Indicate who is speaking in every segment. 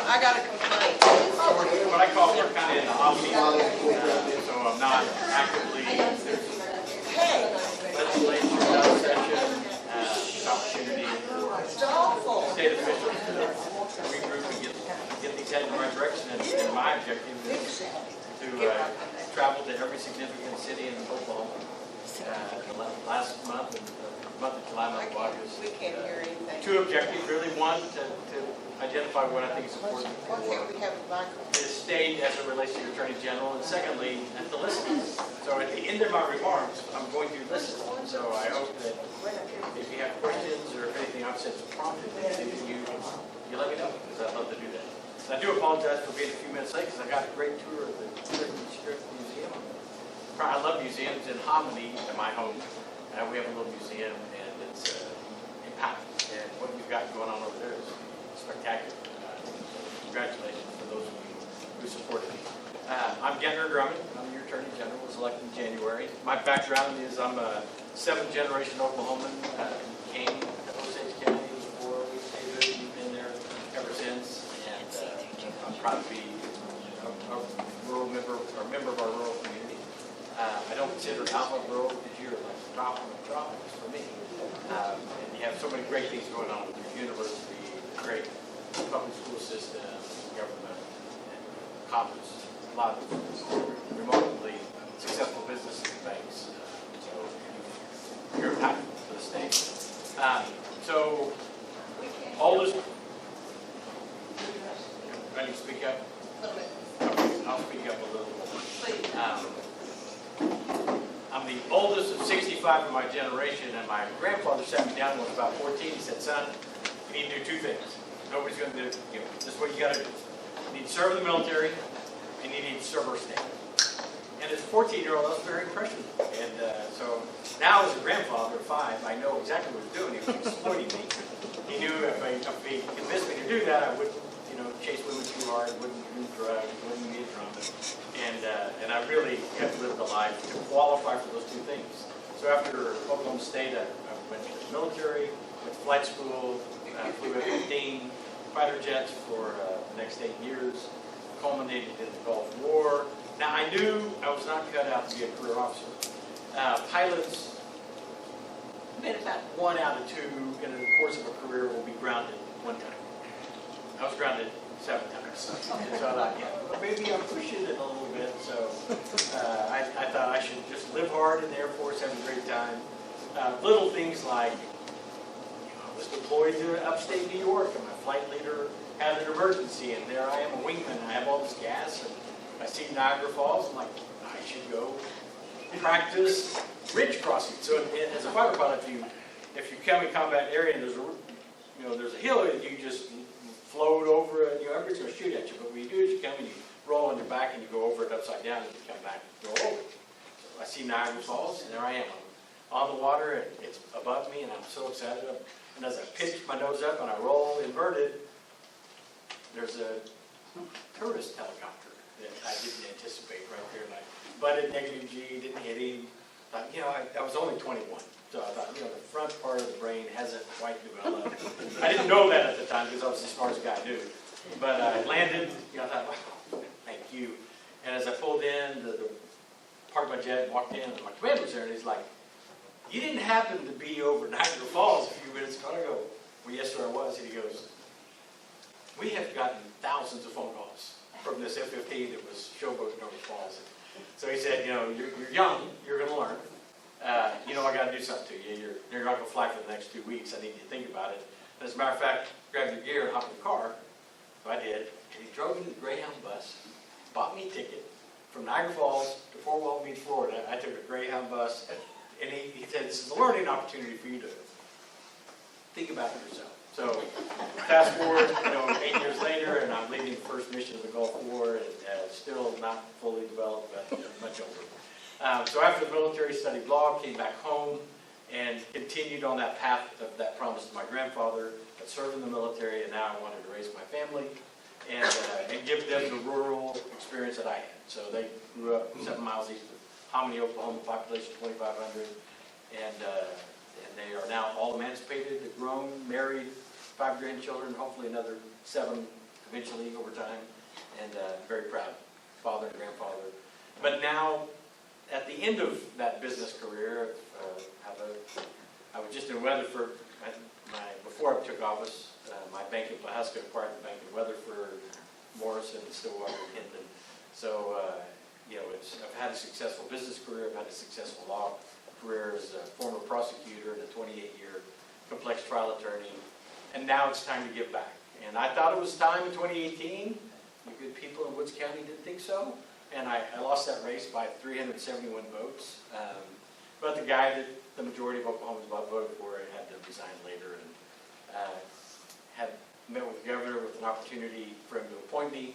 Speaker 1: I got a complaint.
Speaker 2: What I call, we're kind of in the omni, so I'm not actively,
Speaker 1: Hey,
Speaker 2: legislature, session, opportunity for
Speaker 1: it's awful.
Speaker 2: state officials to regroup and get these headed in the right direction. And my objective is to travel to every significant city in Oklahoma. Last month, and the month of July, month of August.
Speaker 1: We can't hear anything.
Speaker 2: Two objectives, really. One, to identify what I think is important
Speaker 1: Why
Speaker 2: for
Speaker 1: can't we have a microphone?
Speaker 2: the state as it relates to your Attorney General, and secondly, to listen. So at the end of my remarks, I'm going to listen. So I hope that if you have questions or if anything I've said is prompted, you let me know, because I'd love to do that. And I do apologize for being a few minutes late, because I got a great tour of the Strip Museum. I love museums. In Hominy, in my home, we have a little museum, and it's impactful. And what you've got going on over there is spectacular. Congratulations for those of you who supported me. I'm Gentner Drummond. I'm your Attorney General. Was elected in January. My background is I'm a seventh-generation Oklahoman. Came to Osage County before we stayed there. You've been there ever since, and I'm proud to be a rural member or member of our rural community. I don't consider Alva rural because you're like the top of the tropics for me. And you have so many great things going on with your university, the great public school system, government, and commerce, a lot of remarkably successful businesses and banks. So you're impactful to the state. So all this, ready to speak up? Okay, I'll speak up a little more. I'm the oldest of 65 in my generation, and my grandfather sat me down when I was about 14. He said, son, you need to do two things. Nobody's going to do it. This is what you got to do. You need to serve in the military, and you need to serve our state. And as a 14-year-old, I was very impressionable. And so now as a grandfather of 5, I know exactly what he was doing. He was exploiting me. He knew if he convinced me to do that, I wouldn't, chase women too hard, wouldn't do drugs, wouldn't be a drummer. And I really have lived a life to qualify for those two things. So after Oklahoma State, I went to the military, went to flight school, flew F-15 fighter jets for the next 8 years, culminated in the Gulf War. Now I knew I was not cut out to be a career officer. Pilots, maybe about 1 out of 2 in the course of a career will be grounded one time. I was grounded 7 times. So I thought, well, maybe I'm pushing it a little bit. So I thought I should just live hard in the Air Force, have a great time. Little things like, I was deployed to upstate New York, and my flight leader had an emergency, and there I am, a wingman. I have all this gas, and I see Niagara Falls. I'm like, I should go practice ridge crossing. So as a fighter pilot, if you come in combat area and there's a hill that you just float over it, everybody's going to shoot at you. But what you do is you come and you roll on your back and you go over it upside down and you come back and go over it. So I see Niagara Falls, and there I am on the water, and it's above me, and I'm so excited. And as I pitch my nose up and I roll inverted, there's a tourist helicopter that I didn't anticipate right there. And I butted negative G, didn't hit him. I was only 21. So I thought, the front part of the brain hasn't quite developed. I didn't know that at the time because I was the smartest guy I knew. But I landed, I thought, wow, thank you. And as I pulled in, parked my jet and walked in, and my commander was there, and he's like, you didn't happen to be over Niagara Falls a few minutes ago? I go, well, yes, sir, I was. And he goes, we have gotten thousands of phone calls from this F-15 that was showboating over Falls. So he said, you're young, you're going to learn. I got to do something to you. You're not going to fly for the next 2 weeks. I need you to think about it. And as a matter of fact, grab your gear and hop in the car. So I did. And he drove me to the Greyhound bus, bought me a ticket from Niagara Falls to Fort Walton Beach, Florida. I took a Greyhound bus, and he said, this is a learning opportunity for you to think about it yourself. So fast forward, 8 years later, and I'm leading the first mission of the Gulf War, and still not fully developed, but much older. So after the military, studied law, came back home, and continued on that path of that promise to my grandfather, that served in the military, and now I wanted to raise my family and give them the rural experience that I had. So they grew up 7 miles east of Hominy, Oklahoma, population 2,500, and they are now all emancipated, grown, married, 5 grandchildren, hopefully another 7 eventually over time, and very proud father and grandfather. But now, at the end of that business career, I was just in Weatherford. Before I took office, my bank in Pawhuska acquired the bank in Weatherford, Morrison, Stillwater, Hinton. So, I've had a successful business career. I've had a successful law career as a former prosecutor and a 28-year complex trial attorney. And now it's time to give back. And I thought it was time in 2018. You good people in Woods County didn't think so. And I lost that race by 371 votes. But the guy that the majority of Oklahomans voted for had to resign later, and had met with the governor with an opportunity for him to appoint me.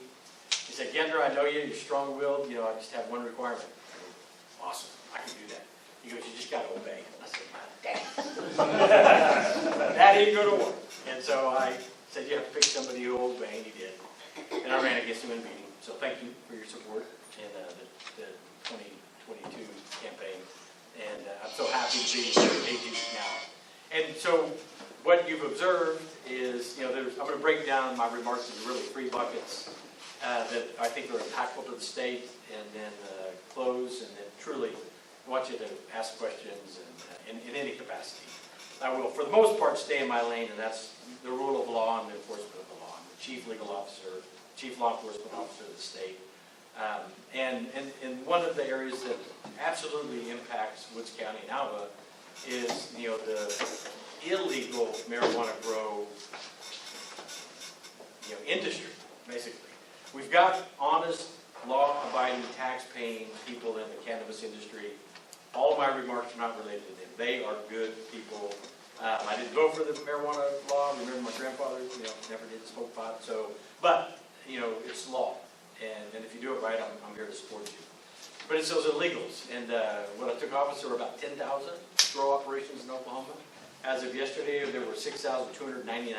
Speaker 2: He said, "Gentner, I know you, you're strong-willed, I just have one requirement." I go, "Awesome, I can do that." He goes, "You just got to obey." I said, "Damn." That ain't going to work. And so I said, "You have to pick somebody who will obey," and he did. And I ran against him in a meeting. So thank you for your support in the 2022 campaign. And I'm so happy to be AG now. And so what you've observed is, I'm going to break down my remarks into really 3 buckets that I think are impactful to the state, and then close, and then truly want you to ask questions in any capacity. I will, for the most part, stay in my lane, and that's the rule of law and the enforcement of the law. I'm the chief legal officer, chief law enforcement officer of the state. And one of the areas that absolutely impacts Woods County and Alva is, the illegal marijuana grow, industry, basically. We've got honest, law-abiding, tax-paying people in the cannabis industry. All of my remarks are not related to them. They are good people. I didn't vote for the marijuana law. Remember, my grandfather, never did smoke pot. But it's law. And if you do it right, I'm here to support you. But it's those illegals. And when I took office, there were about 10,000 grow operations in Oklahoma. As of yesterday, there were 6,299.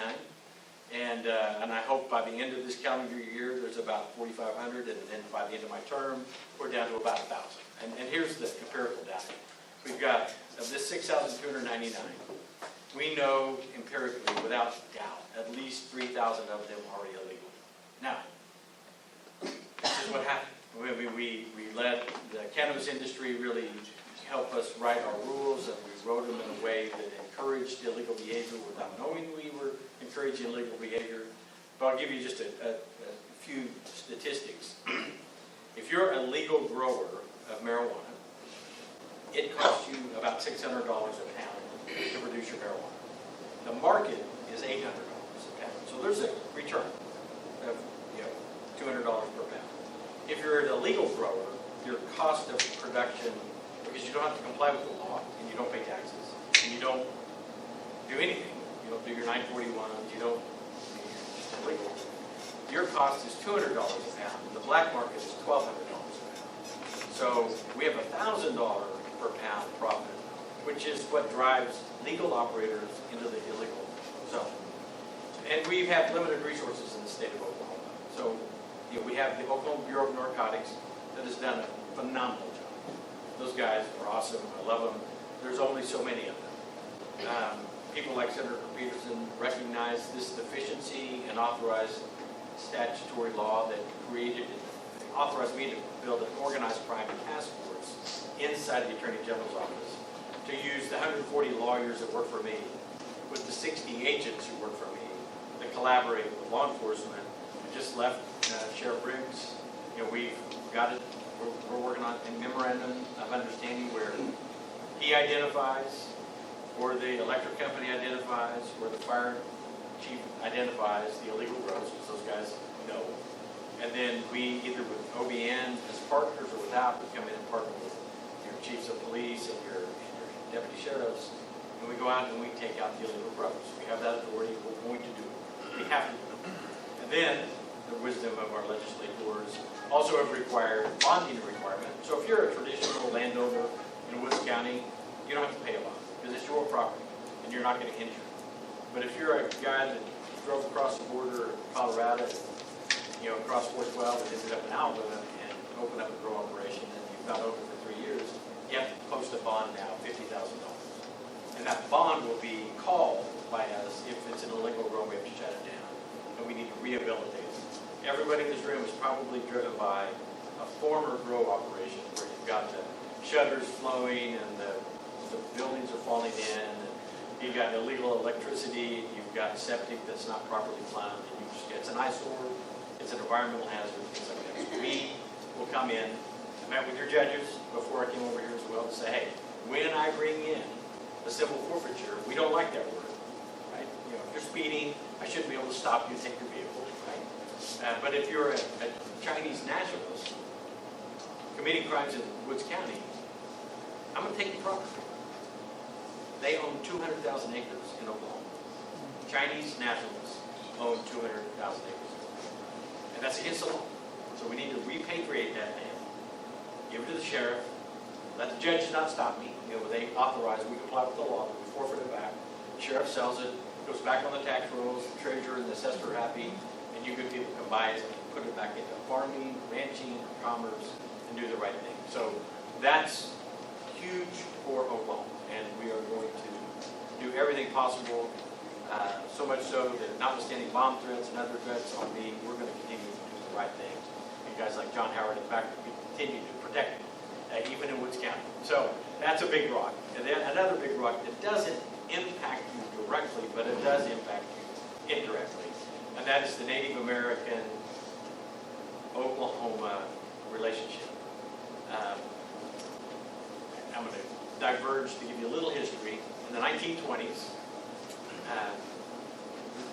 Speaker 2: And I hope by the end of this calendar year, there's about 4,500. And then by the end of my term, we're down to about 1,000. And here's the comparable data. We've got, of this 6,299, we know empirically, without doubt, at least 3,000 of them are illegal. Now, this is what happened. We let the cannabis industry really help us write our rules, and we wrote them in a way that encouraged illegal behavior without knowing we were encouraging illegal behavior. But I'll give you just a few statistics. If you're a legal grower of marijuana, it costs you about $600 a pound to produce your marijuana. The market is $800 a pound. So there's a return of $200 per pound. If you're an illegal grower, your cost of production, because you don't have to comply with the law, and you don't pay taxes, and you don't do anything, you don't do your 941s, you're just illegal, your cost is $200 a pound. The black market is $1,200 a pound. So we have $1,000 per pound profit, which is what drives legal operators into the illegal zone. And we have limited resources in the state of Oklahoma. So we have the Oklahoma Bureau of Narcotics that has done a phenomenal job. Those guys are awesome. I love them. There's only so many of them. People like Senator Peterson recognize this deficiency and authorized statutory law that authorized me to build an organized crime task force inside the Attorney General's office to use the 140 lawyers that work for me with the 60 agents who work for me to collaborate with law enforcement. We just left Sheriff Briggs. We've got it. We're working on a memorandum of understanding where he identifies, or the electric company identifies, or the fire chief identifies the illegal grows, because those guys know. And then we, either with OBN as partners or without, we come in and partner with your chiefs of police and your deputy sheriffs, and we go out and we take out the illegal grows. We have that authority. We're going to do it. We have to do it. And then the wisdom of our legislators also have required bonding requirement. So if you're a traditional landowner in Woods County, you don't have to pay a bond because it's your property and you're not going to injure it. But if you're a guy that drove across the border in Colorado, across 412 and ended up in Alva and opened up a grow operation and you've not opened for 3 years, you have to post a bond now, $50,000. And that bond will be called by us if it's an illegal grow, we have to shut it down. And we need to rehabilitate it. everybody in this room is probably driven by a former grow operation where you've got the shutters flowing and the buildings are falling in, and you've got illegal electricity, you've got septic that's not properly plumbed, and it's an eyesore, it's an environmental hazard, things like that. So we will come in, I met with your judges before I came over here as well, to say, hey, when I bring in the civil forfeiture, we don't like that word, right? You know, if you're speeding, I shouldn't be able to stop you and take your vehicle, right? But if you're a Chinese nationalist committing crimes in Woods County, I'm going to take your property. They own 200,000 acres in Oklahoma. Chinese nationals own 200,000 acres. And that's against the law. So we need to repatriate that land, give it to the sheriff, let the judges not stop me. You know, they authorize, we comply with the law, we forfeit it back. The sheriff sells it, goes back on the tax rolls, the treasurer and the assessor are happy, and you good people can buy it and put it back into farming, ranching, commerce, and do the right thing. So that's huge for Oklahoma, and we are going to do everything possible, so much so that notwithstanding bomb threats and other threats on me, we're going to continue to do the right thing. And guys like John Howard, in fact, we continue to protect it, even in Woods County. So that's a big rock. And then another big rock that doesn't impact you directly, but it does impact you indirectly, and that is the Native American Oklahoma relationship. I'm going to diverge to give you a little history. In the 1920s,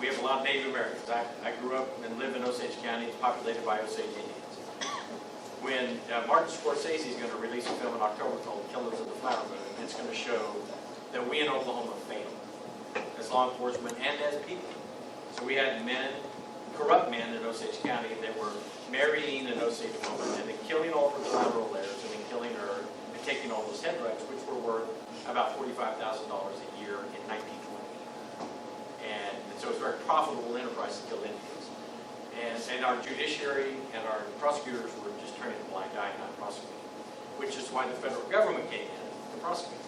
Speaker 2: we have a lot of Native Americans. I grew up and live in Osage County. It's populated by Osage Indians. When Martin Scorsese is going to release a film in October called Killers of the Flower Moon, it's going to show that we in Oklahoma failed as law enforcement and as people. So we had men, corrupt men in Osage County that were marrying an Osage woman and then killing all of her collateral heirs and then killing her and taking all those head rights, which were worth about $45,000 a year in 1920. And so it's a very profitable enterprise to kill Indians. And our judiciary and our prosecutors were just turning a blind eye, not prosecuting, which is why the federal government came in to prosecute.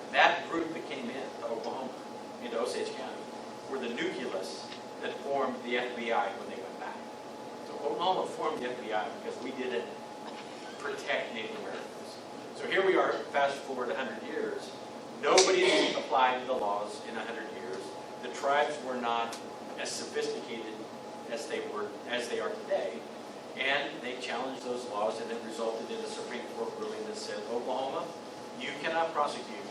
Speaker 2: And that group that came in to Oklahoma, into Osage County, were the nucleus that formed the FBI when they went back. So Oklahoma formed the FBI because we didn't protect Native Americans. So here we are, fast forward 100 years. Nobody has applied the laws in 100 years. The tribes were not as sophisticated as they are today, and they challenged those laws, and it resulted in a Supreme Court ruling that said, Oklahoma, you cannot prosecute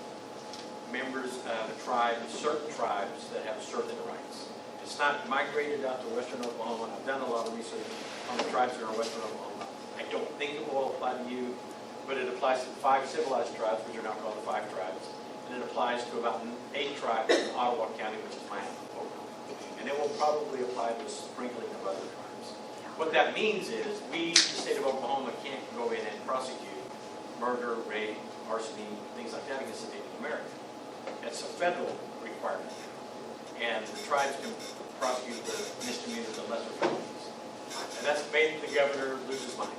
Speaker 2: members of a tribe, certain tribes that have certain rights. It's not migrated out to western Oklahoma. I've done a lot of research on the tribes that are in western Oklahoma. I don't think it will apply to you, but it applies to 5 civilized tribes, which are now called the 5 tribes, and it applies to about 8 tribes in Ottawa County, which is my home. And it will probably apply to a sprinkling of other tribes. What that means is we, the state of Oklahoma, can't go in and prosecute murder, rape, larceny, things like that against the Native American. It's a federal requirement. And the tribes can prosecute the misdemeanors and lesser felonies. And that's made the governor lose his mind.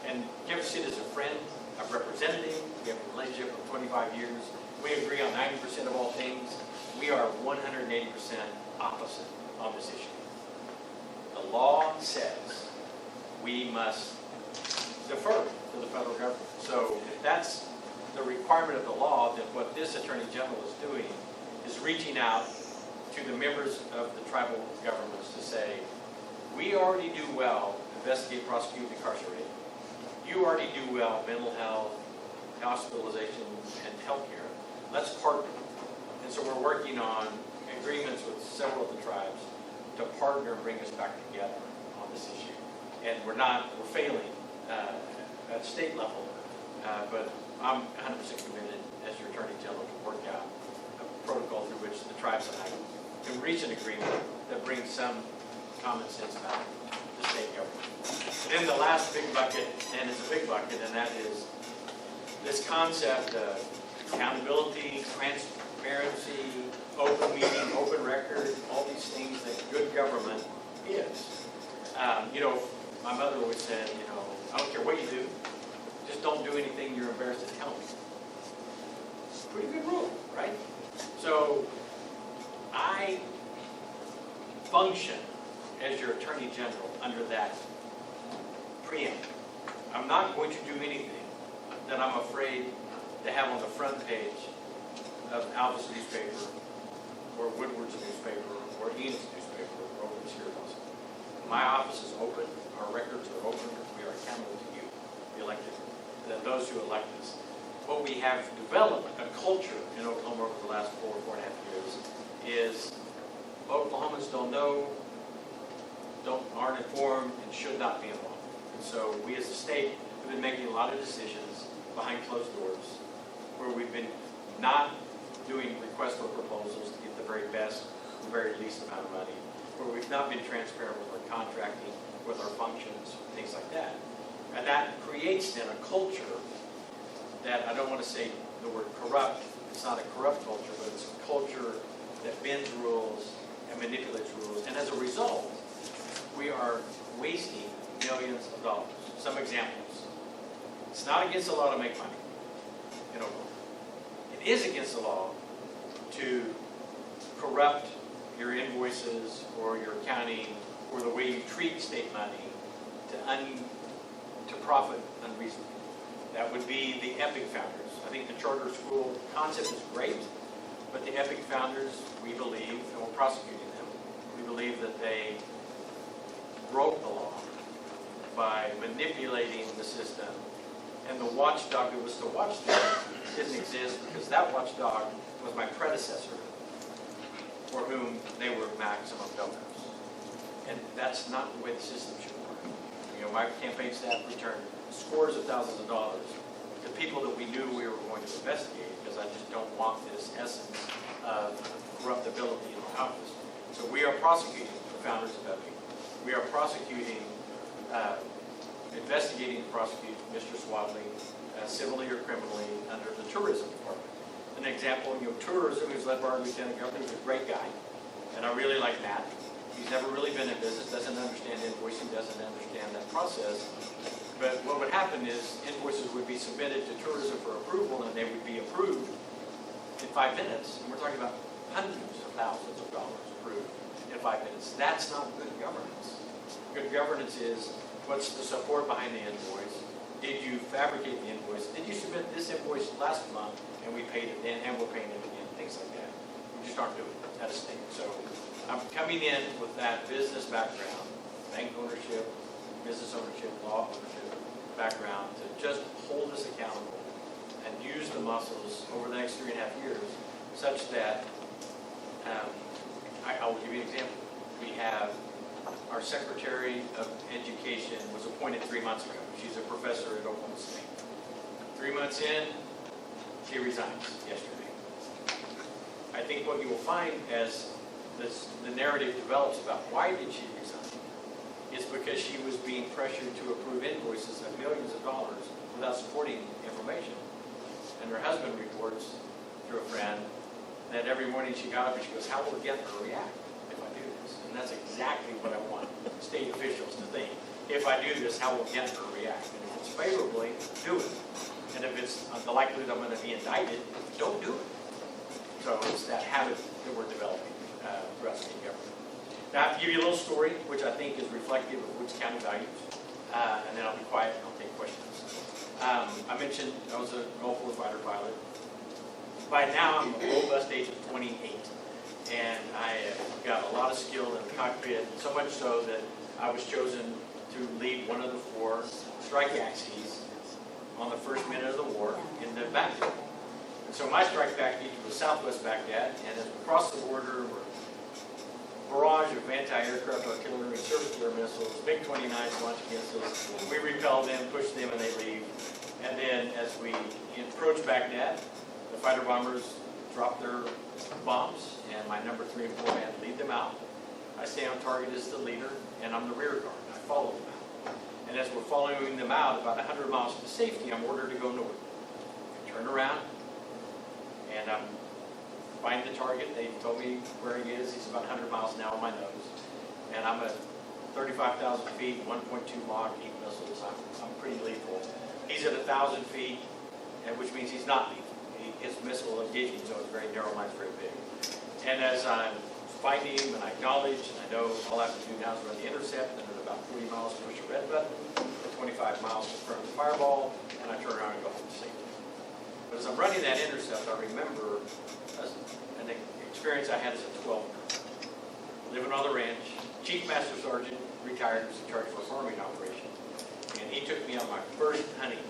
Speaker 2: And Jefferson is a friend. I've represented him. We have a relationship of 25 years. We agree on 90% of all things. We are 180% opposite on this issue. The law says we must defer to the federal government. So if that's the requirement of the law, then what this Attorney General is doing is reaching out to the members of the tribal governments to say, we already do well, investigate, prosecute, incarcerate. You already do well, mental health, hospitalization, and healthcare. Let's partner. And so we're working on agreements with several of the tribes to partner and bring us back together on this issue. And we're failing at state level, but I'm 100% committed as your Attorney General to work out a protocol through which the tribes and I can reach an agreement that brings some common sense back to state government. And then the last big bucket, and it's a big bucket, and that is this concept of accountability, transparency, open meeting, open record, all these things that good government is. My mother always said, I don't care what you do, just don't do anything you're embarrassed to tell me. Pretty good rule, right? So I function as your Attorney General under that preamble. I'm not going to do anything that I'm afraid to have on the front page of Alva's newspaper, or Woodward's newspaper, or Enid's newspaper, or over here. My office is open, our records are open, we are accountable to you, the elected, those who elect us. What we have developed, a culture in Oklahoma over the last 4.5 years, is Oklahomans don't know, aren't informed, and should not be involved. And so we as a state have been making a lot of decisions behind closed doors, where we've been not doing requests for proposals to get the very best, the very least amount of money, where we've not been transparent with our contracting, with our functions, things like that. And that creates then a culture that, I don't want to say the word corrupt, it's not a corrupt culture, but it's a culture that bends rules and manipulates rules. And as a result, we are wasting millions of dollars. Some examples. It's not against the law to make money in Oklahoma. It is against the law to corrupt your invoices or your accounting or the way you treat state money to profit unreasonably. That would be the EPIC founders. I think the charter school concept is great, but the EPIC founders, we believe, and we're prosecuting them, we believe that they broke the law by manipulating the system, and the watchdog that was to watch them didn't exist because that watchdog was my predecessor, for whom they were maximum donors. And that's not the way the system should work. You know, my campaign staff returned scores of thousands of dollars to people that we knew we were going to investigate, because I just don't want this essence of corruptibility in the office. So we are prosecuting the founders of EPIC. We are prosecuting, investigating and prosecuting Mr. Swadley civilly or criminally under the tourism department. An example, tourism is led by our lieutenant governor, who's a great guy, and I really like Matt. He's never really been in business, doesn't understand invoicing, doesn't understand that process. But what would happen is invoices would be submitted to tourism for approval, and they would be approved in 5 minutes. And we're talking about hundreds of thousands of dollars approved in 5 minutes. That's not good governance. Good governance is, what's the support behind the invoice? Did you fabricate the invoice? Did you submit this invoice last month and we paid it then and we're paying it again? Things like that. We just aren't doing it at a state. So I'm coming in with that business background, bank ownership, business ownership, law ownership background, to just hold us accountable and use the muscles over the next 3.5 years such that I will give you an example. We have our Secretary of Education was appointed 3 months ago. She's a professor at Oklahoma State. 3 months in, she resigns yesterday. I think what you will find as the narrative develops about why did she resign is because she was being pressured to approve invoices of millions of dollars without supporting information. And her husband reports through a friend that every morning she got up and she goes, how will Gentner react if I do this? And that's exactly what I want state officials to think. If I do this, how will Gentner react? And if it's favorably, do it. And if it's the likelihood I'm going to be indicted, don't do it. So it's that habit that we're developing throughout state government. Now I have to give you a little story, which I think is reflective of Woods County values, and then I'll be quiet and I'll take questions. I mentioned I was a Gulf War fighter pilot. By now I'm a robust age of 28, and I got a lot of skill in the cockpit, so much so that I was chosen to lead one of the 4 strike axes on the first minute of the war in the Baghdad. And so my strike package was Southwest Baghdad, and as we crossed the border, we're barrage of anti-aircraft artillery and surface air missiles, MiG-29s launch against us. We repel them, push them, and they leave. And then as we approach Baghdad, the fighter bombers drop their bombs, and my number 3 and 4 man lead them out. I stay on target as the leader, and I'm the rear guard. I follow them out. And as we're following them out, about 100 miles to safety, I'm ordered to go north. I turn around, and I'm find the target. They told me where he is. He's about 100 miles an hour on my nose. And I'm at 35,000 feet, 1.2 Mach, 8 missiles. I'm pretty lethal. He's at 1,000 feet, and which means he's not lethal. His missile engagement zone is very narrow, mine's very big. And as I'm find him, and I acknowledge, and I know all I have to do now is run the intercept, and at about 40 miles, push the red button, at 25 miles, confirm the fireball, and I turn around and go home to safety. But as I'm running that intercept, I remember an experience I had as a 12-year-old. Living on the ranch, Chief Master Sergeant, retired, was in charge of a farming operation, and he took me on my first hunting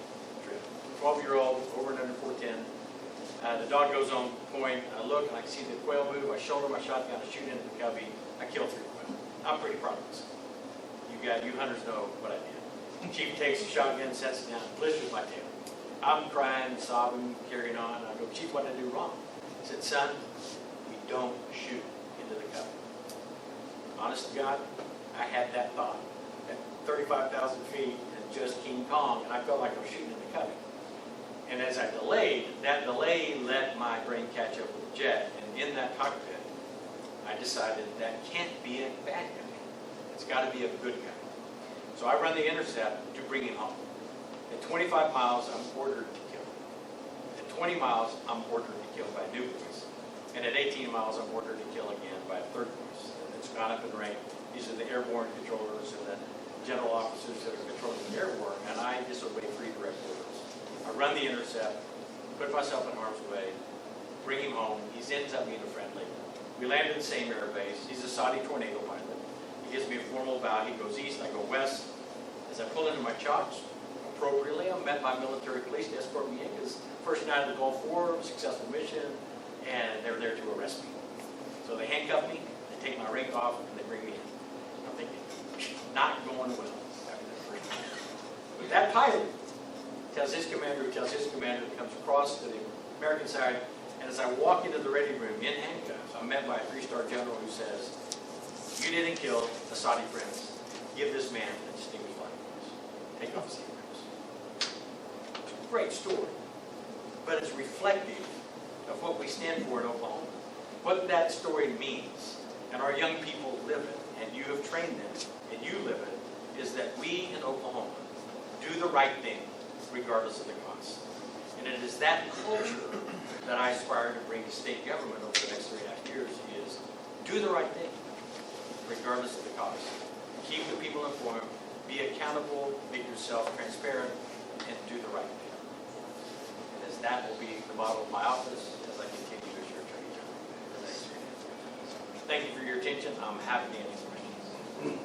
Speaker 2: trip. 12-year-old, over and under 410. The dog goes on point. I look and I see the quail move. I shoulder my shotgun. I shoot into the cubby. I kill 3 quail. I'm pretty proud of this. You hunters know what I did. Chief takes the shotgun, sets it down, blisters my tail. I'm crying, sobbing, carrying on. I go, Chief, what did I do wrong? He said, son, we don't shoot into the cubby. Honest to God, I had that thought at 35,000 feet and just King Kong, and I felt like I was shooting in the cubby. And as I delayed, that delay let my brain catch up with the jet. And in that cockpit, I decided that can't be a bad guy. It's got to be a good guy. So I run the intercept to bring him home. At 25 miles, I'm ordered to kill. At 20 miles, I'm ordered to kill by a new voice. And at 18 miles, I'm ordered to kill again by a third voice. And it's gone up in rank. These are the airborne controllers and the general officers that are controlling the airborne, and I disobey 3 direct orders. I run the intercept, put myself in harm's way, bring him home. He ends up being a friendly. We land in the same air base. He's a Saudi Tornado pilot. He gives me a formal bow. He goes east, I go west. As I pull into my chops, appropriately, I'm met by military police to escort me in because first night of the Gulf War, successful mission, and they're there to arrest me. So they handcuff me, they take my rank off, and they bring me in. I'm thinking, not going well after that first night. But that pilot tells his commander, comes across to the American side, and as I walk into the ready room in handcuffs, I'm met by a 3-star general who says, you didn't kill the Saudi prince. Give this man a distinguished flying cross. Take off his handcuffs. It's a great story, but it's reflective of what we stand for in Oklahoma. What that story means, and our young people live it, and you have trained them, and you live it, is that we in Oklahoma do the right thing regardless of the cost. And it is that culture that I aspire to bring to state government over the next 3.5 years is do the right thing regardless of the cost. Keep the people informed, be accountable, make yourself transparent, and do the right thing. And as that will be the model of my office as I continue as your Attorney General for the next 3.5 years. Thank you for your attention. I'm happy to answer questions.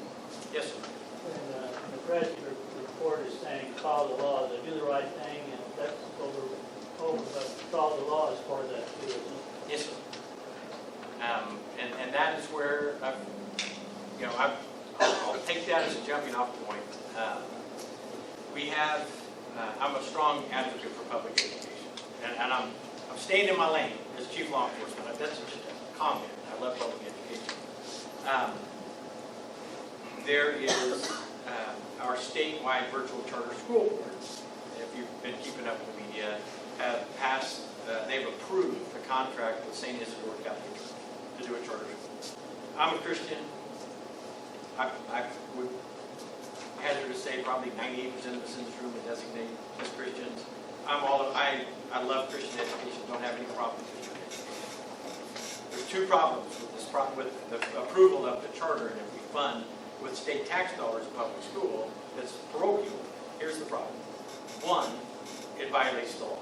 Speaker 2: Yes, sir.
Speaker 3: And the president's report is saying follow the law, they do the right thing, and that's over, but follow the law is part of that too, isn't it?
Speaker 2: Yes, sir. And that is where I'll take that as a jumping off point. I'm a strong advocate for public education, and I'm staying in my lane as chief law enforcement. That's just a comment. I love public education. There is our statewide virtual charter school board. If you've been keeping up with the media, have passed. They've approved a contract with St. Isidore Catholic Church to do a charter school. I'm a Christian. I would hazard to say probably 98% of us in this room would designate as Christians. I love Christian education. Don't have any problem with Christian education. There's 2 problems with this with the approval of the charter, and if we fund with state tax dollars in public school that's parochial. Here's the problem. 1, it violates the law.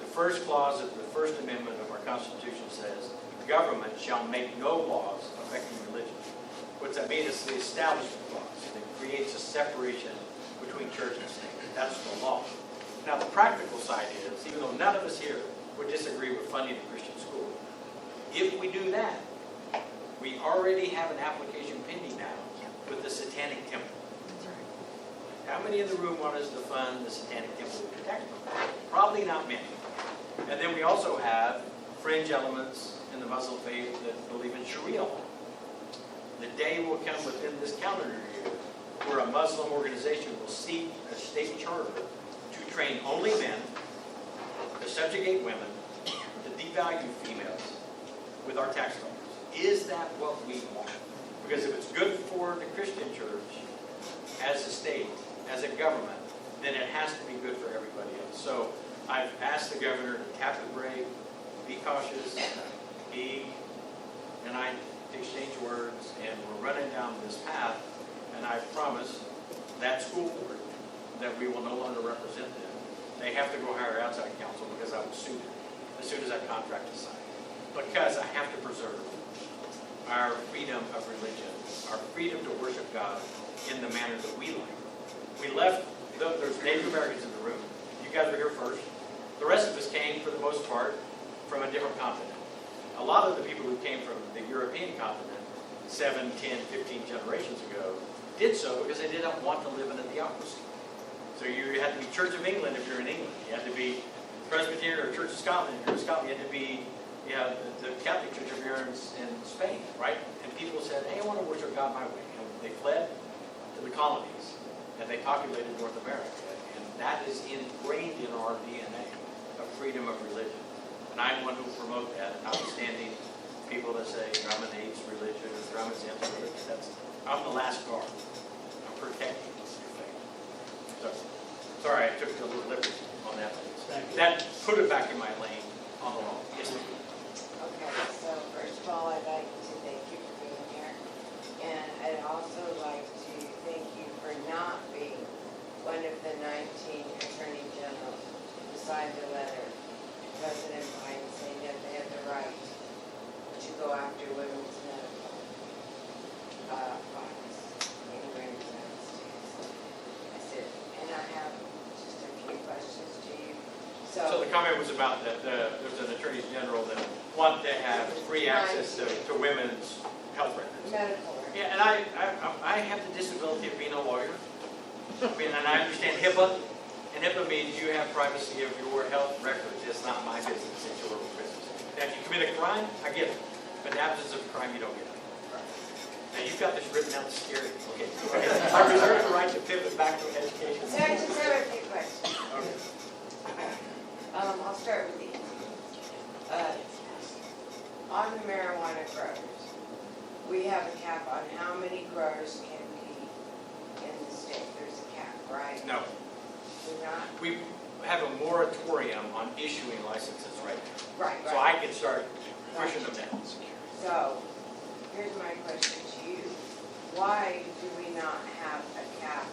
Speaker 2: The first clause of the First Amendment of our Constitution says, government shall make no laws affecting religion. What's that mean? It's the establishment clause. It creates a separation between church and state. That's the law. Now, the practical side is, even though none of us here would disagree with funding a Christian school, if we do that, we already have an application pending now with the Satanic Temple. How many in the room want us to fund the Satanic Temple with your tax money? Probably not many. And then we also have fringe elements in the Muslim faith that believe in Sharia law. The day will come within this calendar year where a Muslim organization will seek a state charter to train only men, to subjugate women, to devalue females with our tax dollars. Is that what we want? Because if it's good for the Christian church, as a state, as a government, then it has to be good for everybody else. So I've asked the governor to tap the brake, be cautious, and I running down this path, and I promise that school board that we will no longer represent them. They have to go hire outside counsel because I will sue them as soon as that contract is signed. Because I have to preserve our freedom of religion, our freedom to worship God in the manner that we like. We left, there's Native Americans in the room. You guys were here first. The rest of us came, for the most part, from a different continent. A lot of the people who came from the European continent 7, 10, 15 generations ago did so because they didn't want to live in a theocracy. So you had to be Church of England if you're in England. You had to be Presbyterian or Church of Scotland if you're in Scotland. You had to be the Catholic Church if you're in Spain, right? And people said, hey, I want to worship God my way. And they fled to the colonies, and they populated North America. And that is ingrained in our DNA of freedom of religion. And I'm one who will promote that, notwithstanding people that say Drummond hates religion or Drummond's anti-religion. I'm the last guard. I'm protecting your faith. So, sorry, I took a little liberty on that. That put it back in my lane on the law. Yes, ma'am.
Speaker 4: Okay, so first of all, I'd like to thank you for being here. And I'd also like to thank you for not being one of the 19 attorney generals who signed the letter to President Biden saying that they have the right to go after women's medical products anywhere in the United States. That's it. And I have just a few questions to you.
Speaker 2: So the comment was about that there's an attorney general that want to have free access to women's health records.
Speaker 4: Medical records.
Speaker 2: Yeah, and I have the disability of being a lawyer. And I understand HIPAA. And HIPAA means you have privacy of your health records. It's not my business, it's your business. Now, if you commit a crime, I get it. But in the absence of a crime, you don't get it. Now, you've got this written down, it's scary. Okay, go ahead. I reserve the right to pivot back to education.
Speaker 4: So I just have a few questions.
Speaker 2: Okay.
Speaker 4: I'll start with these. On the marijuana growers, we have a cap on how many growers can be in the state. There's a cap, right?
Speaker 2: No.
Speaker 4: We're not?
Speaker 2: We have a moratorium on issuing licenses right now.
Speaker 4: Right,
Speaker 2: So
Speaker 4: right.
Speaker 2: I can start pushing them down.
Speaker 4: So, here's my question to you. Why do we not have a cap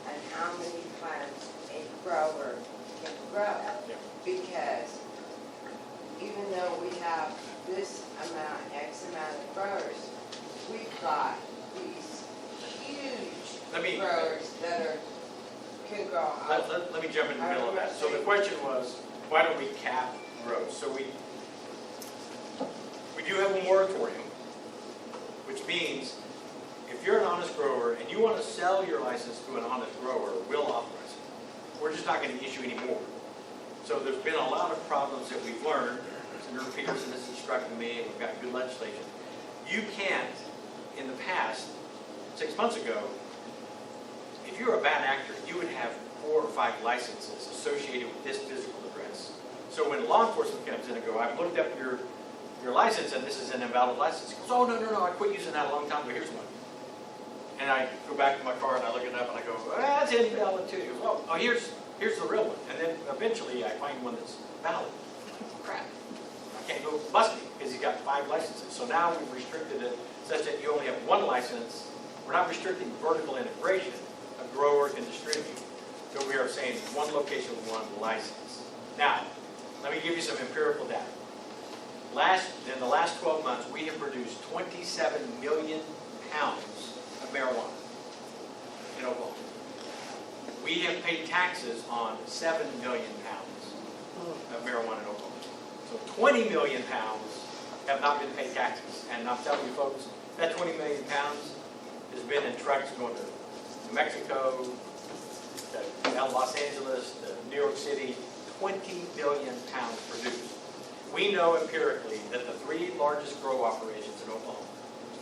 Speaker 4: on how many plants a grower can grow?
Speaker 2: Yeah.
Speaker 4: Because even though we have this amount, X amount of growers, we've got these huge growers that can grow out.
Speaker 2: Let me jump in the middle of that. So the question was, why don't we cap growth? So we do have a moratorium, which means if you're an honest grower and you want to sell your license to an honest grower, we'll authorize it. We're just not going to issue any more. So there's been a lot of problems that we've learned. Senator Peterson has instructed me, and we've got good legislation. You can't, in the past, 6 months ago, if you're a bad actor, you would have 4 or 5 licenses associated with this physical address. So when law enforcement comes in and go, I've looked up your license and this is an invalid license. He goes, oh, no, I quit using that a long time ago, here's one. And I go back to my car and I look it up and I go, that's invalid too. He goes, oh, here's the real one. And then eventually I find one that's valid. Oh, crap. I can't go busting because he's got 5 licenses. So now we've restricted it such that you only have 1 license. We're not restricting vertical integration. A grower can distribute. So we are saying 1 location, 1 license. Now, let me give you some empirical data. In the last 12 months, we have produced 27 million pounds of marijuana in Oklahoma. We have paid taxes on 7 million pounds of marijuana in Oklahoma. So 20 million pounds have not been paid taxes. And I'm telling you folks, that 20 million pounds has been in trucks going to New Mexico, to Los Angeles, to New York City, 20 million pounds produced. We know empirically that the 3 largest grow operations in Oklahoma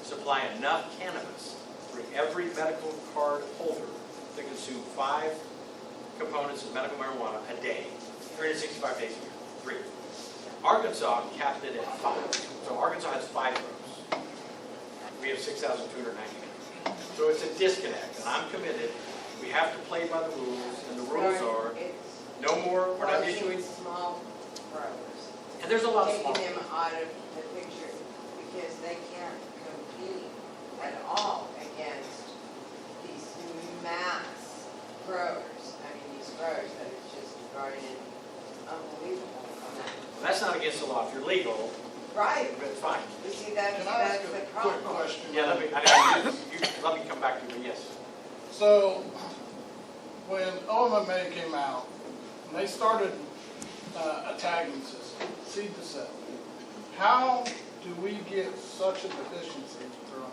Speaker 2: supply enough cannabis for every medical card holder to consume 5 components of medical marijuana a day, 365 days a year. 3. Arkansas capped it at 5. So Arkansas has 5 grows. We have 6,299. So it's a disconnect, and I'm committed. We have to play by the rules, and the rules are no more, we're not issuing.
Speaker 4: Small growers.
Speaker 2: And there's a lot of small.
Speaker 4: Taking them out of the picture because they can't compete at all
Speaker 2: against the law. If you're legal,
Speaker 4: Right,
Speaker 2: it's fine.
Speaker 4: you see, that's
Speaker 5: Can I ask
Speaker 4: the
Speaker 5: a quick
Speaker 4: problem.
Speaker 5: question?
Speaker 2: Yeah, let me come back to you, but yes.
Speaker 5: So, when OMMA came out, and they started a tagging system, seed to sale, how do we get such a deficiency from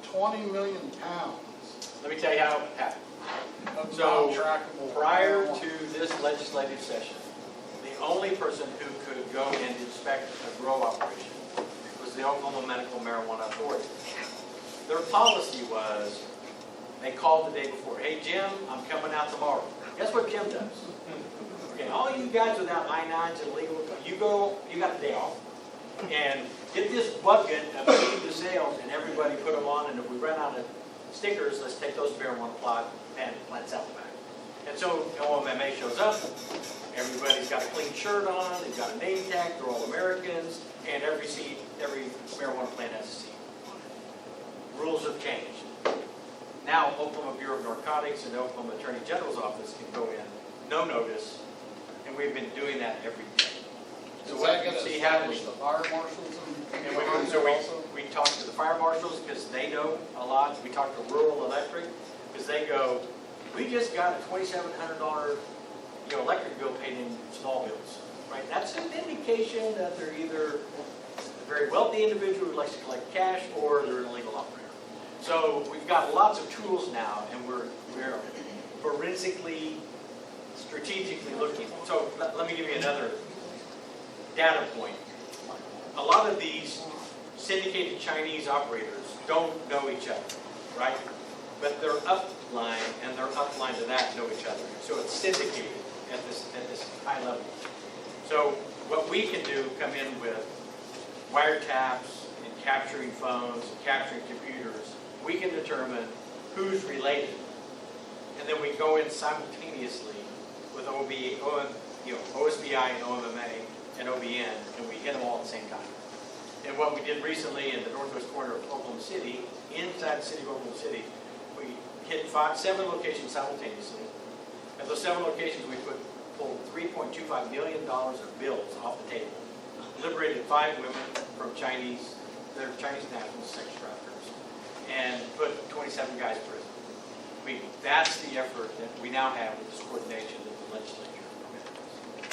Speaker 5: 20 million pounds
Speaker 2: Let me tell you how it happened.
Speaker 5: of
Speaker 2: So,
Speaker 5: non-trackable
Speaker 2: prior
Speaker 5: marijuana?
Speaker 2: to this legislative session, the only person who could go and inspect a grow operation was the Oklahoma Medical Marijuana Authority. Their policy was, they called the day before, hey Jim, I'm coming out tomorrow. Guess what Jim does? Okay, all you guys without I-9s and legal, you got the day off, and get this bucket of seed to sales, and everybody put them on, and if we run out of stickers, let's take those to marijuana plants out the back. And so OMMA shows up, everybody's got a clean shirt on, they've got a name tag, they're all Americans, and every marijuana plant has a seed on it. Rules have changed. Now Oklahoma Bureau of Narcotics and the Oklahoma Attorney General's office can go in, no notice, and we've been doing that every day. So what you see happening,
Speaker 5: The fire marshals and
Speaker 2: we talk to the fire marshals because they know a lot. We talk to Rural Electric because they go, we just got a $2,700 electric bill paid in small bills, right? That's an indication that they're either a very wealthy individual who likes to collect cash or they're an illegal operator. So we've got lots of tools now, and we're forensically, strategically looking. So let me give you another data point. A lot of these syndicated Chinese operators don't know each other, right? But their upline and their upline to that know each other. So it's syndicated at this high level. So what we can do, come in with wiretaps and capturing phones and capturing computers, we can determine who's related. And then we go in simultaneously with OSBI and OMMA and OBN, and we hit them all at the same time. And what we did recently in the northwest corner of Oklahoma City, inside the city of Oklahoma City, we hit 7 locations simultaneously. At those 7 locations, we pulled $3.25 million of bills off the table, liberated 5 women from they're Chinese nationals, sex traffickers, and put 27 guys in prison. I mean, that's the effort that we now have with this coordination that the legislature permits.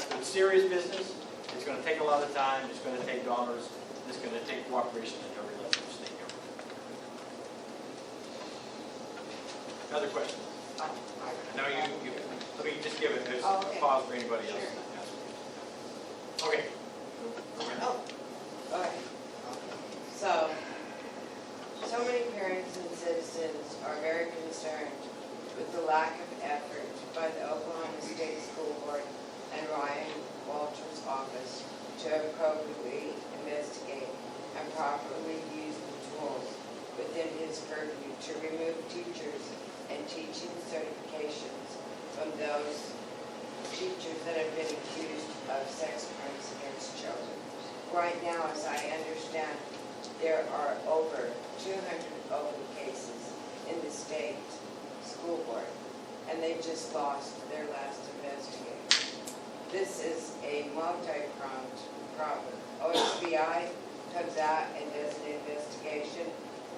Speaker 2: So it's serious business. It's going to take a lot of time. It's going to take dollars. It's going to take cooperation at every level of state government. Other questions? No, let me just give it a pause for anybody else.
Speaker 4: Sure.
Speaker 2: Okay.
Speaker 4: Oh, okay. So many parents and citizens are very concerned with the lack of effort by the Oklahoma State School Board and Ryan Walter's office to appropriately investigate and properly use the tools within his purview to remove teachers and teaching certifications from those teachers that have been accused of sex crimes against children. Right now, as I understand, there are over 200 open cases in the state school board, and they just lost their last investigator. This is a multi-pronged problem. OSBI comes out and does an investigation,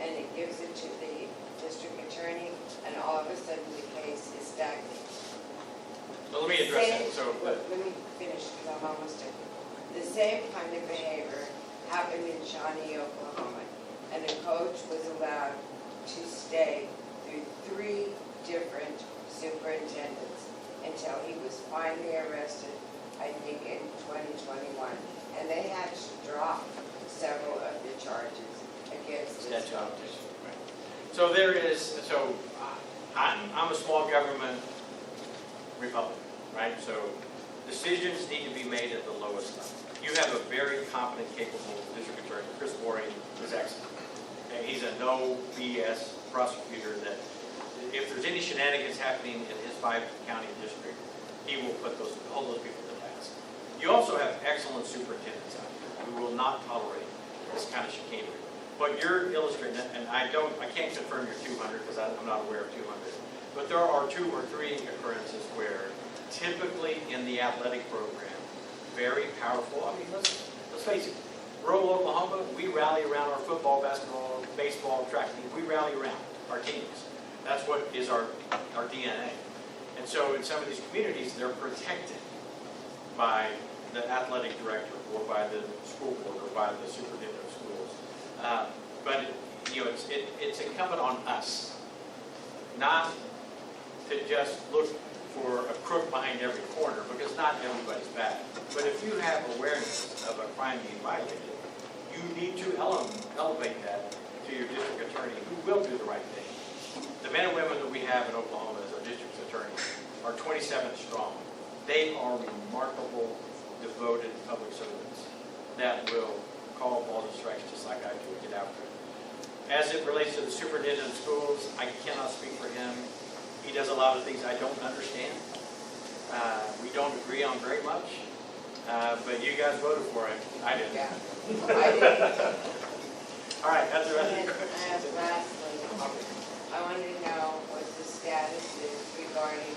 Speaker 4: and it gives it to the district attorney, and all of a sudden the case is stagnant.
Speaker 2: Well, let me address that.
Speaker 4: Let me finish because I'm almost done. The same kind of behavior happened in Shawnee, Oklahoma, and a coach was allowed to stay through 3 different superintendents until he was finally arrested, I think in 2021. And they had to drop several of the charges against this coach.
Speaker 2: So I'm a small government Republican, right? So decisions need to be made at the lowest level. You have a very competent, capable district attorney. Chris Boring is excellent. And he's a no BS prosecutor that if there's any shenanigans happening in his 5-county district, he will hold those people to task. You also have excellent superintendents out there who will not tolerate this kind of chicanery. But you're illustrating, and I can't confirm your 200 because I'm not aware of 200. But there are 2 or 3 occurrences where typically in the athletic program, very powerful. I mean, let's face it, rural Oklahoma, we rally around our football, basketball, baseball, track team. We rally around our teams. That's what is our DNA. And so in some of these communities, they're protected by the athletic director or by the school board or by the superintendent of schools. But it's incumbent on us not to just look for a crook behind every corner, because not everybody's bad. But if you have awareness of a crime being violated, you need to elevate that to your district attorney, who will do the right thing. The men and women that we have in Oklahoma as our district attorneys are 27 strong. They are remarkable, devoted public servants that will call balls and strikes just like I do, get after it. As it relates to the superintendent of schools, I cannot speak for him. He does a lot of things I don't understand. We don't agree on very much, but you guys voted for him. I didn't.
Speaker 4: Yeah. I did.
Speaker 2: All right, that's the rest of
Speaker 4: And
Speaker 2: the questions.
Speaker 4: lastly, I wanted to know what the status is regarding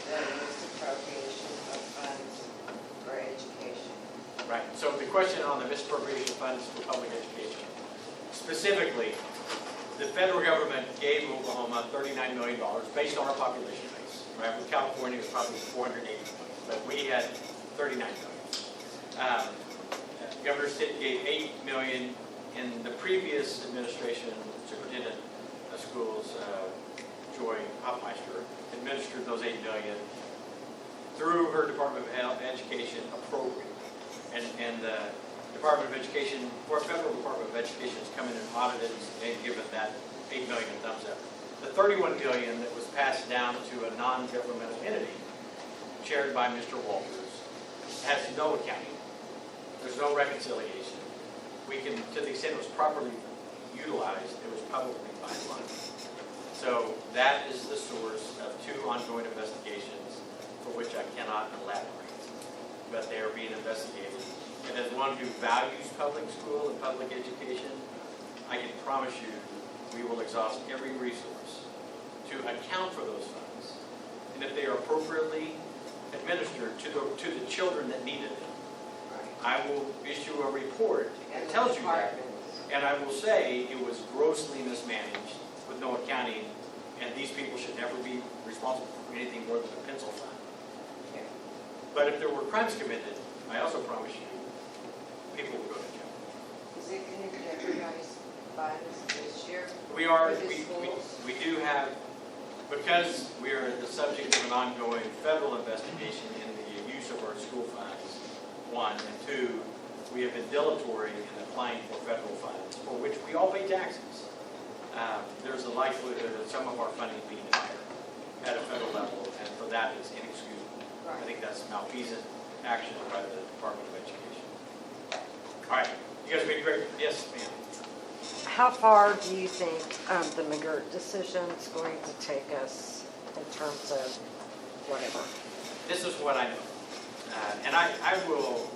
Speaker 4: the misappropriation of funds for education.
Speaker 2: Right, so the question on the misappropriation of funds for public education. Specifically, the federal government gave Oklahoma $39 million based on our population base. Right, with California, it was probably 480 million, but we had 39 million. Governor Stitt gave $8 million in the previous administration. Superintendent of schools, Joy Hopmeister, administered those $8 million through her Department of Education appropriately. And the Department of Education, or Federal Department of Education, has come in and audited and given that $8 million a thumbs up. The $31 million that was passed down to a non-governmental entity, chaired by Mr. Walters, has no accounting. There's no reconciliation. We can, to the extent it was properly utilized, it was publicly finalized. So that is the source of 2 ongoing investigations for which I cannot elaborate. But they are being investigated. And as one who values public school and public education, I can promise you we will exhaust every resource to account for those funds. And if they are appropriately administered to the children that needed them, I will issue a report that tells you that. And I will say it was grossly mismanaged with no accounting, and these people should never be responsible for anything more than a pencil fund. But if there were crimes committed, I also promise you, people will go to jail.
Speaker 4: Is it going to jeopardize funds this year?
Speaker 2: We are,
Speaker 4: for the schools?
Speaker 2: we do have, because we are the subject of an ongoing federal investigation in the use of our school funds, 1, and 2, we have been dilatory in applying for federal funds, for which we all pay taxes. There's a likelihood of some of our funding being denied at a federal level, and for that it's inexcusable. I think that's malfeasant action by the Department of Education. All right, you guys have been great. Yes, ma'am.
Speaker 6: How far do you think the McGirt decision is going to take us in terms of whatever?
Speaker 2: This is what I know. And I will,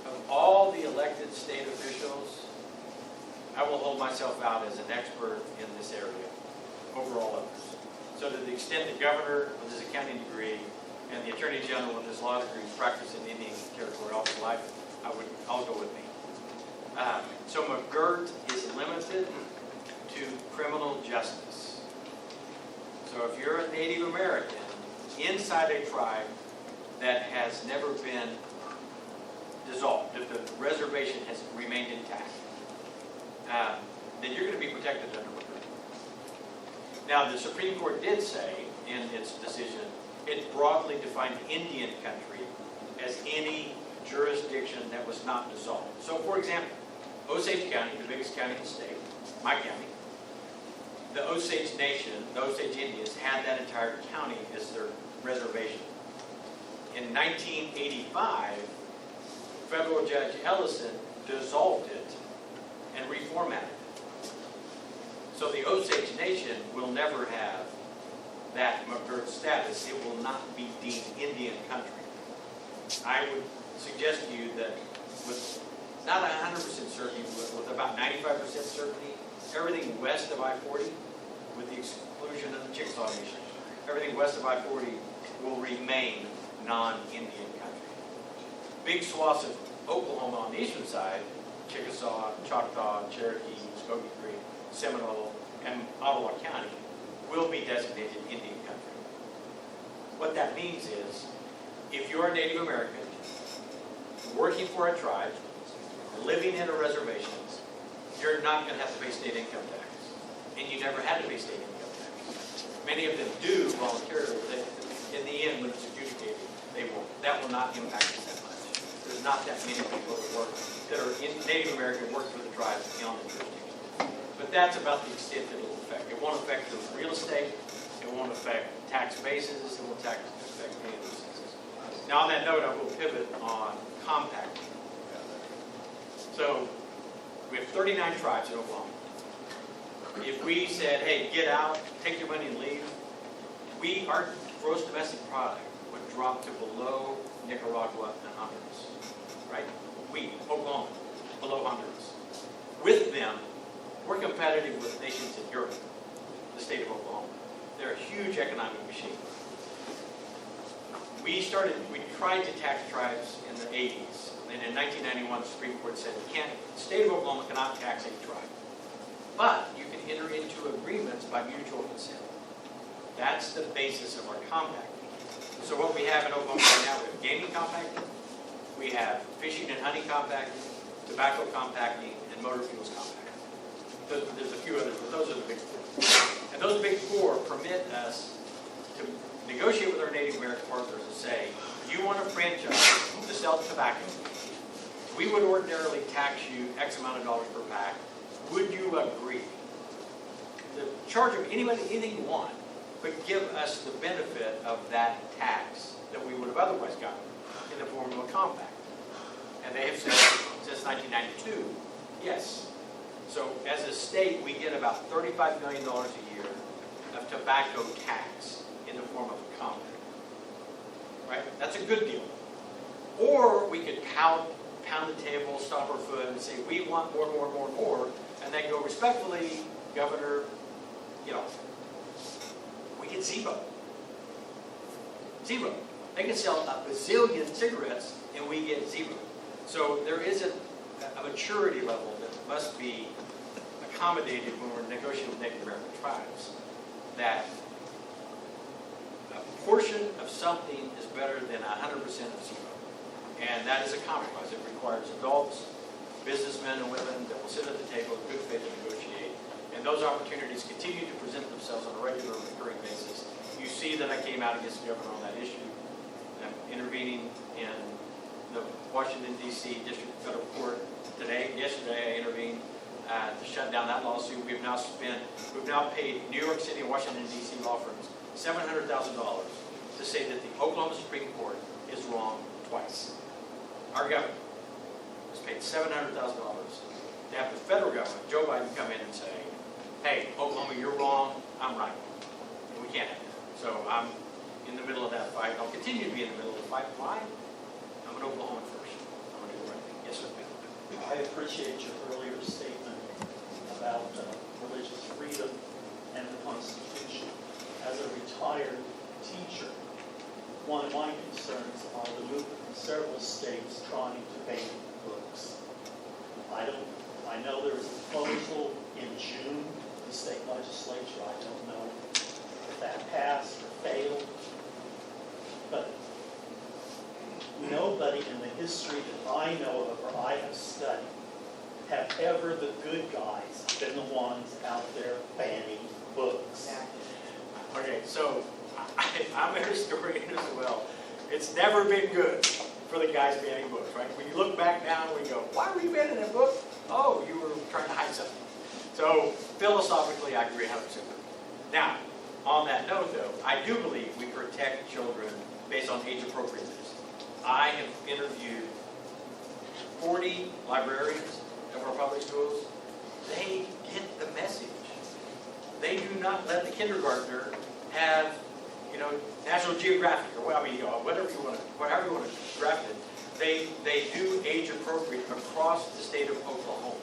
Speaker 2: of all the elected state officials, I will hold myself out as an expert in this area over all others. So to the extent the governor with his accounting degree and the attorney general with his law degree practice in Indian Territory all his life, I'll go with me. So McGirt is limited to criminal justice. So if you're a Native American inside a tribe that has never been dissolved, if the reservation has remained intact, then you're going to be protected under McGirt. Now, the Supreme Court did say in its decision, it broadly defined Indian country as any jurisdiction that was not dissolved. So, for example, Osage County, the biggest county in the state, my county, the Osage Nation, the Osage Indians had that entire county as their reservation. In 1985, federal Judge Ellison dissolved it and reformatted it. So the Osage Nation will never have that McGirt status. It will not be deemed Indian country. I would suggest to you that with not 100% certainty, with about 95% certainty, everything west of I-40, with the exclusion of the Chickasaw Nation, everything west of I-40 will remain non-Indian country. Big swaths of Oklahoma on the eastern side, Chickasaw, Choctaw, Cherokee, Muskogee Creek, Seminole, and Ottawa County will be designated Indian country. What that means is, if you're a Native American, working for a tribe, living in a reservation, you're not going to have to pay state income tax. And you never had to pay state income tax. Many of them do voluntarily. In the end, when it's adjudicated, they won't. That will not impact us that much. There's not that many people that are in Native American work for the tribes beyond the jurisdiction. But that's about the extent that it will affect. It won't affect the real estate. It won't affect tax bases. It won't affect any of those things. Now, on that note, I will pivot on compacting. So, we have 39 tribes in Oklahoma. If we said, hey, get out, take your money and leave, our gross domestic product would drop to below Nicaragua and Honduras. Right? Oklahoma, below Honduras. With them, we're competitive with nations in Europe, the state of Oklahoma. They're a huge economic machine. We tried to tax tribes in the 80s. And in 1991, the Supreme Court said the state of Oklahoma cannot tax a tribe. But you can enter into agreements by mutual consent. That's the basis of our compacting. So what we have in Oklahoma right now, we have gaming compacting, we have fishing and hunting compacting, tobacco compacting, and motor fuels compacting. There's a few others, but those are the big four. And those big four permit us to negotiate with our Native American partners and say, you want a franchise to sell tobacco, we would ordinarily tax you X amount of dollars per pack. Would you agree to charge them anything you want, but give us the benefit of that tax that we would have otherwise gotten in the form of a compact? And they have said since 1992, yes. So as a state, we get about $35 million a year of tobacco tax in the form of a compact. Right? That's a good deal. Or we could pound the table, stomp our foot, and say, we want more, and then go, respectfully, Governor, we get zero. Zero. They can sell a bazillion cigarettes, and we get zero. So there is a maturity level that must be accommodated when we're negotiating with Native American tribes, that a portion of something is better than 100% of zero. And that is a compromise. It requires adults, businessmen and women that will sit at the table in good faith and negotiate. And those opportunities continue to present themselves on a regular and recurring basis. You see that I came out against the governor on that issue. I'm intervening in the Washington, D.C. District Federal Court today. Yesterday I intervened to shut down that lawsuit. We've now paid New York City and Washington, D.C. law firms $700,000 to say that the Oklahoma Supreme Court is wrong twice. Our government has paid $700,000 to have the federal government, Joe Biden, come in and say, hey, Oklahoma, you're wrong, I'm right. And we can't have that. So I'm in the middle of that fight. I'll continue to be in the middle of the fight. Why? I'm an Oklahoman first. I'm going to do the right thing. Yes, sir.
Speaker 7: I appreciate your earlier statement about religious freedom and the Constitution. As a retired teacher, one of my concerns are the movement in several states trying to ban books. I know there was a proposal in June in the state legislature. I don't know if that passed or failed. But nobody in the history that I know of or I have studied have ever the good guys been the ones out there banning books.
Speaker 2: Okay, so I'm a historian as well. It's never been good for the guys banning books, right? When you look back now and we go, why were you banning that book? Oh, you were trying to hide something. So philosophically, I agree 100%. Now, on that note, though, I do believe we protect children based on age appropriateness. I have interviewed 40 librarians of our public schools. They get the message. They do not let the kindergartner have, National Geographic or whatever you want to draft it. They do age appropriate across the state of Oklahoma.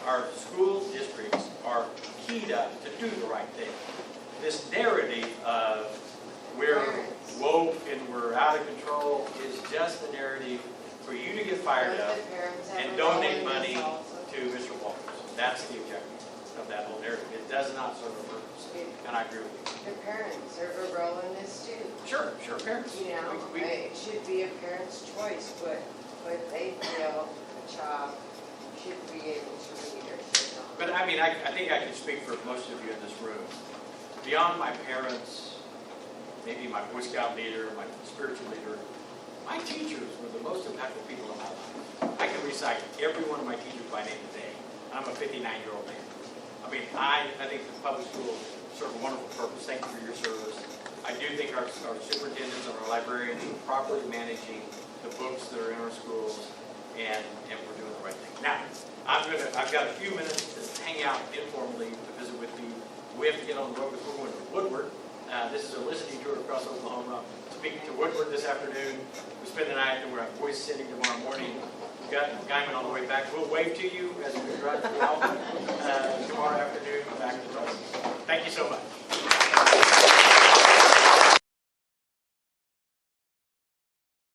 Speaker 2: Our school districts are keyed up to do the right thing. This narrative of we're woke and we're out of control is just the narrative for you to get fired
Speaker 4: Don't
Speaker 2: up
Speaker 4: the parents have
Speaker 2: and
Speaker 4: a
Speaker 2: donate
Speaker 4: role in this
Speaker 2: money
Speaker 4: also?
Speaker 2: to Mr. Walters. That's the objective of that whole narrative. It does not serve a purpose, and I agree with you.
Speaker 4: The parents have a role in this too.
Speaker 2: Sure, parents.
Speaker 4: You know, it should be a parent's choice, what they feel a child should be able to read or should not.
Speaker 2: But I mean, I think I can speak for most of you in this room. Beyond my parents, maybe my Boy Scout leader, my spiritual leader, my teachers were the most impactful people in my life. I can recite every one of my teachers by name today. I'm a 59-year-old man. I mean, I think the public schools serve a wonderful purpose. Thank you for your service. I do think our superintendents and our librarians are properly managing the books that are in our schools, and we're doing the right thing. Now, I've got a few minutes to hang out informally to visit with you. We have to get on the road before we're going to Woodward. This is a listening tour across Oklahoma. Speaking to Woodward this afternoon. We spend the night, and we're at Voice City tomorrow morning. We've got Guyman on the way back. We'll wave to you as we drive to Alva tomorrow afternoon back to Rome. Thank you so much.